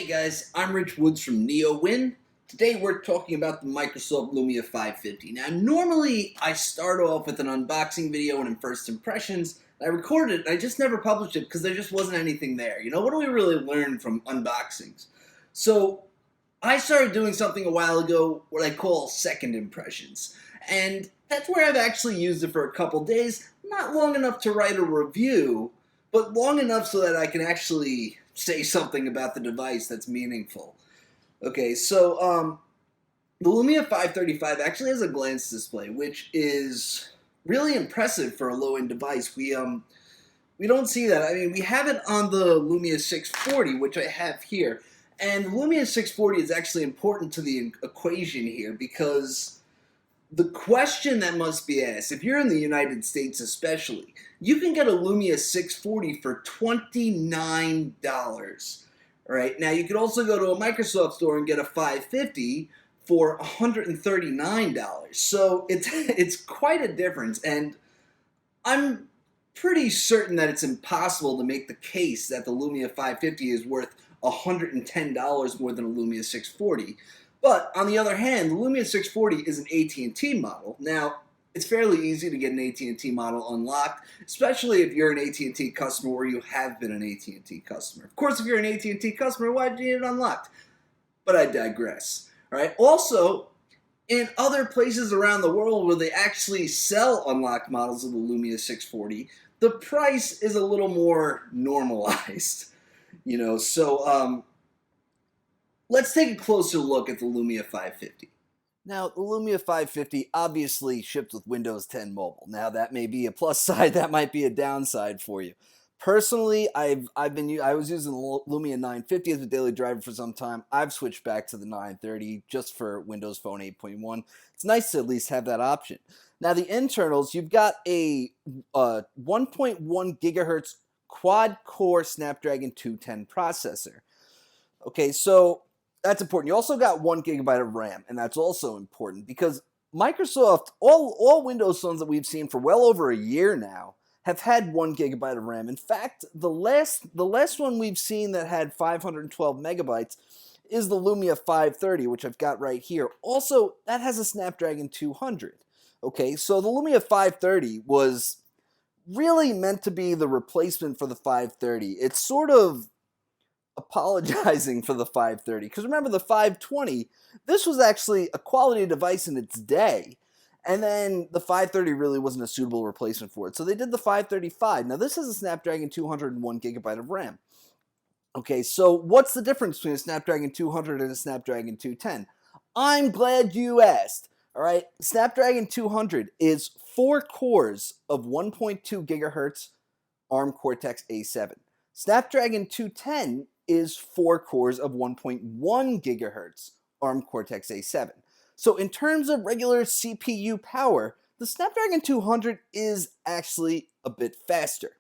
Hey guys, I'm Rich Woods from NeoWin. Today we're talking about the Microsoft Lumia 550. Now normally I start off with an unboxing video and in first impressions. I recorded it and I just never published it because there just wasn't anything there. You know, what do we really learn from unboxings? So I started doing something a while ago what I call second impressions. And that's where I've actually used it for a couple days, not long enough to write a review, but long enough so that I can actually say something about the device that's meaningful. Okay, so the Lumia 535 actually has a glance display, which is really impressive for a low-end device. We don't see that. I mean, we have it on the Lumia 640, which I have here, and the Lumia 640 is actually important to the equation here because the question that must be asked, if you're in the United States especially, you can get a Lumia 640 for $29. All right, now you could also go to a Microsoft store and get a 550 for $139. So it's quite a difference, and I'm pretty certain that it's impossible to make the case that the Lumia 550 is worth $110 more than a Lumia 640. But on the other hand, the Lumia 640 is an AT&T model. Now, it's fairly easy to get an AT&T model unlocked, especially if you're an AT&T customer or you have been an AT&T customer. Of course, if you're an AT&T customer, why do you need it unlocked? But I digress. All right. Also, in other places around the world where they actually sell unlocked models of the Lumia 640, the price is a little more normalized. Let's take a closer look at the Lumia 550. Now, the Lumia 550 obviously ships with Windows 10 Mobile. Now, that may be a plus side, that might be a downside for you. Personally, I was using the Lumia 950 as a daily driver for some time. I've switched back to the 930 just for Windows Phone 8.1. It's nice to at least have that option. Now, the internals, you've got a 1.1 gigahertz quad-core Snapdragon 210 processor. Okay, so that's important. You also got 1 gigabyte of RAM, and that's also important because Microsoft, all Windows phones that we've seen for well over a year now, have had 1 gigabyte of RAM. In fact, the last one we've seen that had 512 megabytes is the Lumia 530, which I've got right here. Also, that has a Snapdragon 200. Okay, so the Lumia 530 was really meant to be the replacement for the 530. It's sort of apologizing for the 530 because remember the 520, this was actually a quality device in its day, and then the 530 really wasn't a suitable replacement for it, so they did the 535. Now this is a Snapdragon 200 and 1 gigabyte of RAM. Okay, so what's the difference between a Snapdragon 200 and a Snapdragon 210? I'm glad you asked. All right, Snapdragon 200 is 4 cores of 1.2 gigahertz ARM Cortex-A7. Snapdragon 210 is 4 cores of 1.1 gigahertz ARM Cortex-A7. So in terms of regular CPU power, the Snapdragon 200 is actually a bit faster.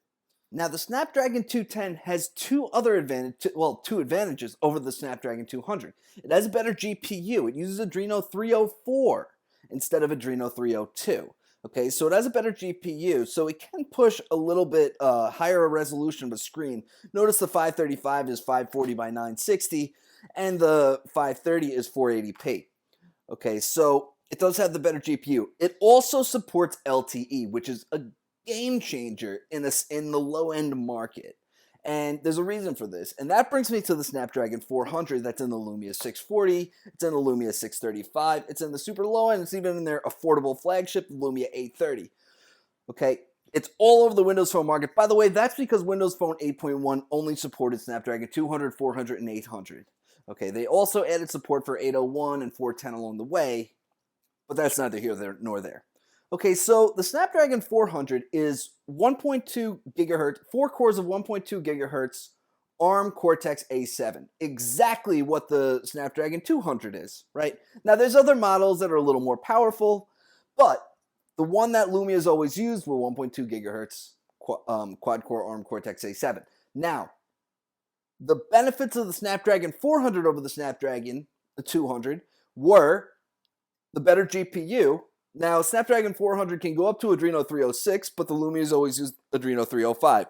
Now the Snapdragon 210 has two advantages over the Snapdragon 200. It has a better GPU. It uses Adreno 304 instead of Adreno 302. Okay, so it has a better GPU, so it can push a little bit higher resolution of a screen. Notice the 535 is 540 by 960, and the 530 is 480p. Okay, so it does have the better GPU. It also supports LTE, which is a game changer in the low-end market. And there's a reason for this. And that brings me to the Snapdragon 400 that's in the Lumia 640, it's in the Lumia 635, it's in the super low end, it's even in their affordable flagship, the Lumia 830. Okay, it's all over the Windows Phone market. By the way, that's because Windows Phone 8.1 only supported Snapdragon 200, 400, and 800. Okay, they also added support for 801 and 410 along the way, but that's neither here nor there. Okay, so the Snapdragon 400 is 1.2 gigahertz, 4 cores of 1.2 gigahertz ARM Cortex-A7. Exactly what the Snapdragon 200 is, right? Now, there's other models that are a little more powerful, but the one that Lumia has always used were 1.2 gigahertz quad-core ARM Cortex-A7. Now, the benefits of the Snapdragon 400 over the Snapdragon 200 were the better GPU. Now, Snapdragon 400 can go up to Adreno 306, but the Lumia's always used Adreno 305.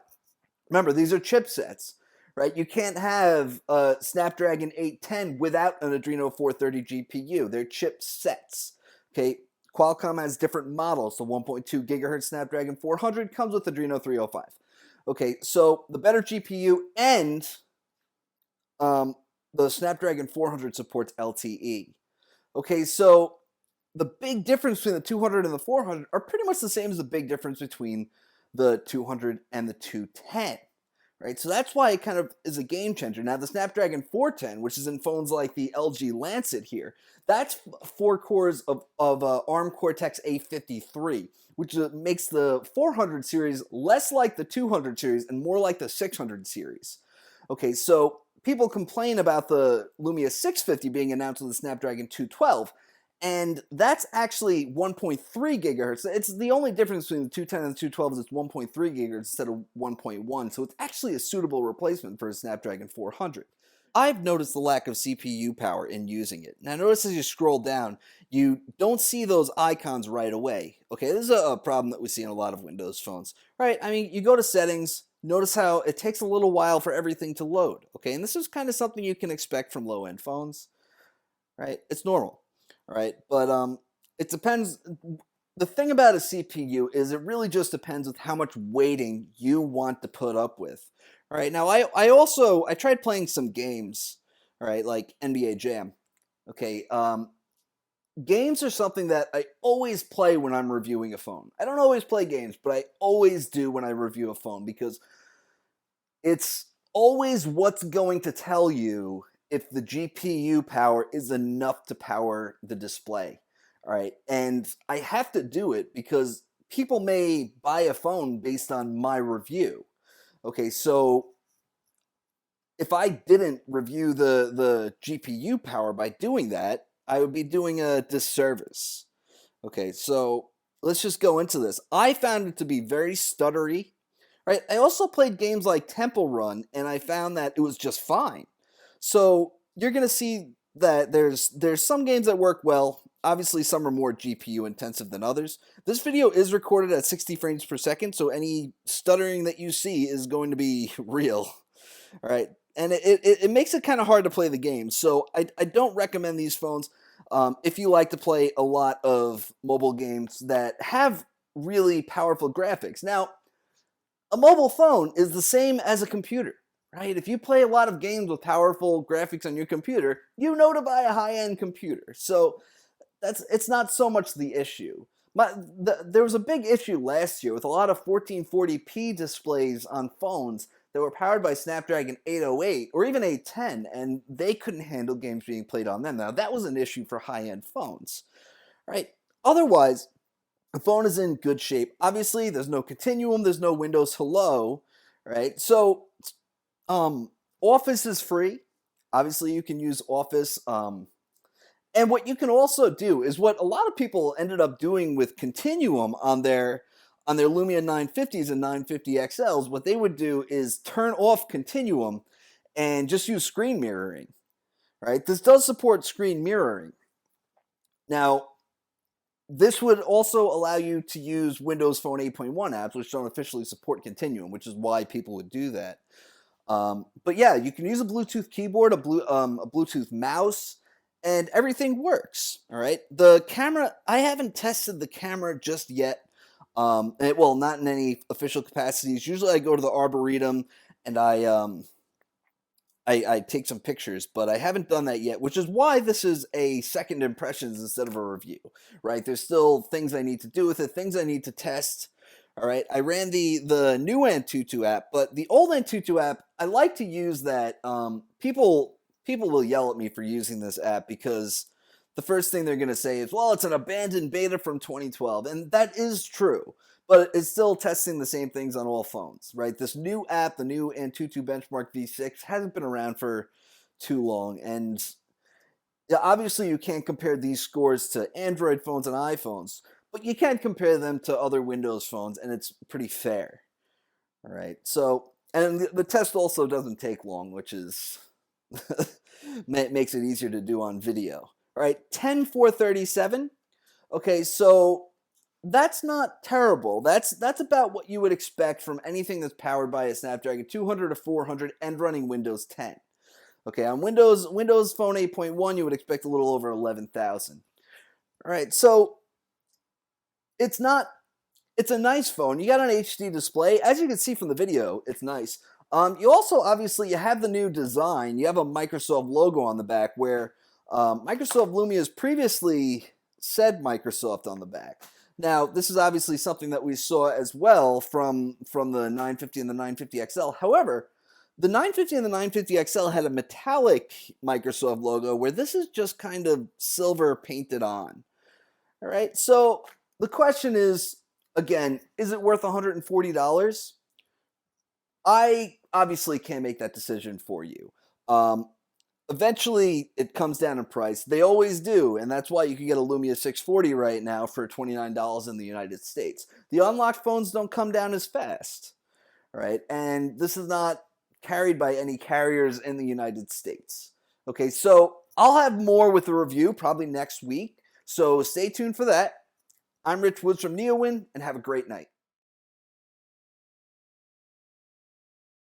Remember, these are chipsets, right? You can't have a Snapdragon 810 without an Adreno 430 GPU. They're chipsets. Okay, Qualcomm has different models. The 1.2 gigahertz Snapdragon 400 comes with Adreno 305. Okay, so the better GPU and the Snapdragon 400 supports LTE. Okay, so the big difference between the 200 and the 400 are pretty much the same as the big difference between the 200 and the 210. Right, so that's why it kind of is a game changer. Now, the Snapdragon 410, which is in phones like the LG Lancet here, that's 4 cores of ARM Cortex A53, which makes the 400 series less like the 200 series and more like the 600 series. Okay, so people complain about the Lumia 650 being announced with the Snapdragon 212, and that's actually 1.3 gigahertz. It's the only difference between the 210 and the 212 is it's 1.3 gigahertz instead of 1.1, so it's actually a suitable replacement for a Snapdragon 400. I've noticed the lack of CPU power in using it. Now notice as you scroll down, you don't see those icons right away. Okay, this is a problem that we see in a lot of Windows phones. Right, I mean, you go to settings, notice how it takes a little while for everything to load. Okay, and this is kind of something you can expect from low-end phones. Right, it's normal. All right, but it depends. The thing about a CPU is it really just depends with how much waiting you want to put up with. All right, now I tried playing some games, all right, like NBA Jam. Okay, games are something that I always play when I'm reviewing a phone. I don't always play games, but I always do when I review a phone because it's always what's going to tell you if the GPU power is enough to power the display. All right. And I have to do it because people may buy a phone based on my review. Okay. So if I didn't review the GPU power by doing that, I would be doing a disservice. Okay. So let's just go into this. I found it to be very stuttery. Right. I also played games like Temple Run, and I found that it was just fine. So you're gonna see that there's some games that work well. Obviously, some are more GPU intensive than others. This video is recorded at 60 frames per second, so any stuttering that you see is going to be real. All right, and it makes it kind of hard to play the game. So I don't recommend these phones if you like to play a lot of mobile games that have really powerful graphics. Now, a mobile phone is the same as a computer, right? If you play a lot of games with powerful graphics on your computer, you know to buy a high-end computer. So it's not so much the issue. There was a big issue last year with a lot of 1440p displays on phones that were powered by Snapdragon 808 or even 810, and they couldn't handle games being played on them. Now, that was an issue for high-end phones, right? Otherwise, the phone is in good shape. Obviously, there's no continuum, there's no Windows Hello, right? So, Office is free. Obviously, you can use Office. And what you can also do is what a lot of people ended up doing with Continuum on their Lumia 950s and 950 XLs. What they would do is turn off Continuum and just use screen mirroring, right? This does support screen mirroring. Now, this would also allow you to use Windows Phone 8.1 apps, which don't officially support Continuum, which is why people would do that. But yeah, you can use a Bluetooth keyboard, a Bluetooth mouse, and everything works. All right. The camera, I haven't tested the camera just yet. Well, not in any official capacities. Usually, I go to the Arboretum and I take some pictures, but I haven't done that yet, which is why this is a second impressions instead of a review, right? There's still things I need to do with it, things I need to test. All right, I ran the new Antutu app, but the old Antutu app, I like to use that. People will yell at me for using this app because the first thing they're going to say is, well, it's an abandoned beta from 2012, and that is true. But it's still testing the same things on all phones, right? This new app, the new Antutu Benchmark V6, hasn't been around for too long. And yeah, obviously you can't compare these scores to Android phones and iPhones, but you can compare them to other Windows phones, and it's pretty fair. All right. So, and the test also doesn't take long, which is makes it easier to do on video. All right. 10437. Okay, so That's not terrible. That's about what you would expect from anything that's powered by a Snapdragon 200 or 400 and running Windows 10. Okay, on Windows Phone 8.1, you would expect a little over 11,000. All right, so it's not it's a nice phone. You got an HD display. As you can see from the video, it's nice. You also obviously you have the new design. You have a Microsoft logo on the back where Microsoft Lumia has previously said Microsoft on the back. Now, this is obviously something that we saw as well from the 950 and the 950 XL. However, the 950 and the 950 XL had a metallic Microsoft logo where this is just kind of silver painted on. All right, so the question is, again, is it worth $140? I obviously can't make that decision for you. Eventually, it comes down in price. They always do, and that's why you can get a Lumia 640 right now for $29 in the United States. The unlocked phones don't come down as fast, right? And this is not carried by any carriers in the United States. Okay, so I'll have more with the review probably next week, so stay tuned for that. I'm Rich Woods from NeoWin, and have a great night.